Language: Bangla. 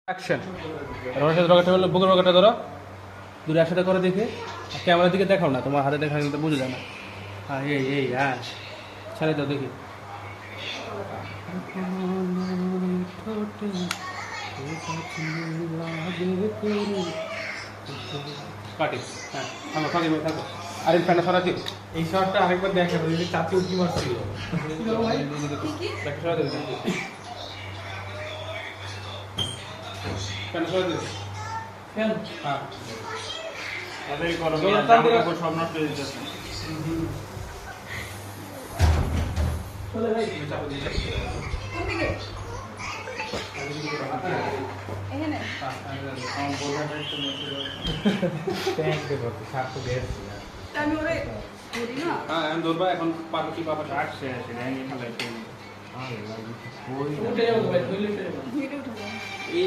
অ্যাকশন রমেশের রকেটটা হলো বুকের রকেটটা ধরো দূরে একসাথে করে দেখে ক্যামেরার দিকে দেখাও না, তোমার হাতে দেখা কিন্তু বুঝে যায় না। হ্যাঁ এই হ্যাঁ ছেড়ে দাও দেখি। কাটি হ্যাঁ থাকো ফাঁকি ভাই থাকো। আর এই ফ্যানটা সরা দিও। এই শটটা আরেকবার দেখা যায় যে চাচি উঠি মারছিল। ফ্যানটা সরা দিও। ফ্যানটা সরা দিও। ফ্যান হ্যাঁ তাদের করো সব নষ্ট হয়ে যাচ্ছে। চলে ভাই চাপো দিয়ে কোন দিকে? এখানে? আমার বোঝাটা একটু নষ্ট ট্যাঙ্ক দেবো সাথে দিয়েছি তা আমি ওরে ধরি না। হ্যাঁ আমি ধরবা এখন পাবো কি পাবো আসছে আসে ভেঙে ফেলাই উঠে যাবো ভাই, ধরলে উঠে যাবো। এই